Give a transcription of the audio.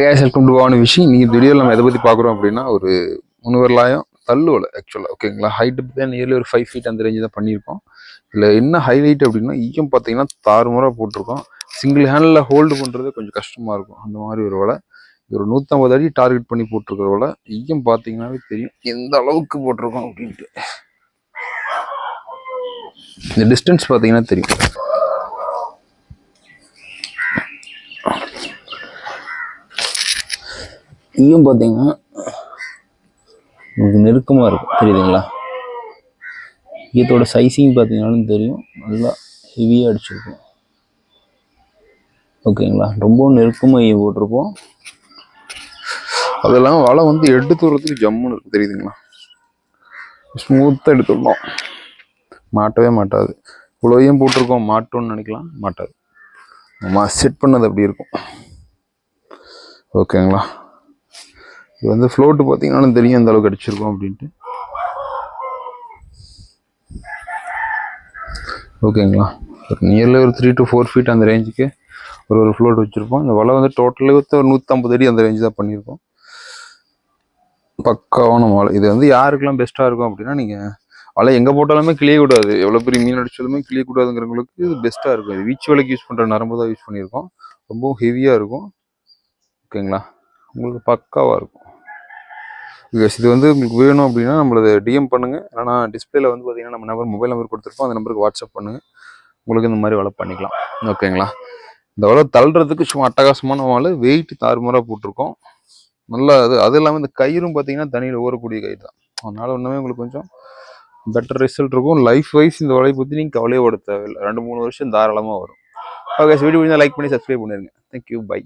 Welcome to வான விஷயம். நீங்கள் வீடியோவில் நம்ம எதை பற்றி பார்க்குறோம் அப்படின்னா, ஒரு முனிவர்லாயம் தள்ளுவலை ஆக்சுவலாக ஓகேங்களா. ஹைட்டு தான் நியர்லி ஒரு 5 feet அந்த ரேஞ்சு தான் பண்ணியிருக்கோம். இதில் என்ன ஹைலைட் அப்படின்னா, ஈயம் பார்த்தீங்கன்னா தாறுமாறாக போட்டிருக்கோம். சிங்கிள் ஹேண்டில் ஹோல்டு பண்ணுறது கொஞ்சம் கஷ்டமாக இருக்கும். அந்த மாதிரி ஒரு வலை. ஒரு 150 அடி டார்கெட் பண்ணி போட்டிருக்கிற வலை. ஈயம் பார்த்தீங்கன்னாவே தெரியும் எந்த அளவுக்கு போட்டிருக்கோம் அப்படின்ட்டு. இந்த டிஸ்டன்ஸ் பார்த்தீங்கன்னா தெரியும். ஈயம் பார்த்தீங்கன்னா உங்களுக்கு நெருக்கமாக இருக்கும், தெரியுதுங்களா. ஈயத்தோட சைஸிங் பார்த்தீங்கன்னாலும் தெரியும், நல்லா ஹெவியாக அடிச்சிருக்கும் ஓகேங்களா. ரொம்பவும் நெருக்கமாக ஈயம் போட்டிருப்போம். அதெல்லாம் வலை வந்து எடுத்து வரதுக்கு ஜம்முன்னு இருக்குது, தெரியுதுங்களா. ஸ்மூத்தாக எடுத்துடணும், மாட்டவே மாட்டாது. இவ்வளோ ஈயம் போட்டிருக்கோம், மாட்டோன்னு நினைக்கலாம், மாட்டாது. செட் பண்ணது அப்படி இருக்கும் ஓகேங்களா. இது வந்து ஃப்ளோட்டு பார்த்தீங்கன்னாலும் தெரியும் எந்த அளவுக்கு அடிச்சிருக்கோம் அப்படின்ட்டு ஓகேங்களா. ஒரு நியர்லி ஒரு 3 to 4 feet அந்த ரேஞ்சுக்கு ஒரு ஃப்ளோட் வச்சுருப்போம். இந்த வலை வந்து டோட்டலி ஒரு 150 அடி அந்த ரேஞ்சு தான் பண்ணியிருக்கோம். பக்காவான வலை. இது வந்து யாருக்கெல்லாம் பெஸ்ட்டாக இருக்கும் அப்படின்னா, நீங்கள் வலை எங்கே போட்டாலுமே கிளியக்கூடாது, எவ்வளோ பெரிய மீன் அடித்தாலுமே கிளியக்கூடாதுங்கிறவங்களுக்கு இது பெஸ்ட்டாக இருக்கும். இது வீச்சு வலைக்கு யூஸ் பண்ணுற நரம்பு தான் யூஸ் பண்ணியிருக்கோம். ரொம்பவும் ஹெவியாக இருக்கும் ஓகேங்களா. உங்களுக்கு பக்காவாக இருக்கும். இது வந்து உங்களுக்கு வேணும் அப்படின்னா நம்மளது டிஎம் பண்ணுங்கள். ஆனால் டிஸ்பிளேல வந்து பார்த்தீங்கன்னா நம்ம மொபைல் நம்பர் கொடுத்துருப்போம். அந்த நம்பருக்கு வாட்ஸ்அப் பண்ணுங்கள். உங்களுக்கு இந்த மாதிரி வலை பண்ணிக்கலாம் ஓகேங்களா. இந்த வலை தள்ளுறதுக்கு சும்மா அட்டகாசமான வலை. வெயிட் தாறுமாறாக போட்டிருக்கோம். நல்லா அது இல்லாமல் இந்த கயிறும் பார்த்தீங்கன்னா தண்ணியில் ஊறக்கூடிய கயிறு தான். அதனால ஒன்றுமே உங்களுக்கு கொஞ்சம் பெட்டர் ரிசல்ட் இருக்கும். லைஃப் வைஸ் இந்த வலையை பற்றி நீங்கள் கவலையே பட தேவையில்லை. 2-3 வருஷம் தாராளமாக வரும். ஓகே, வீடியோ லைக் பண்ணி சப்ஸ்கிரைப் பண்ணிடுங்க. Thank you, by.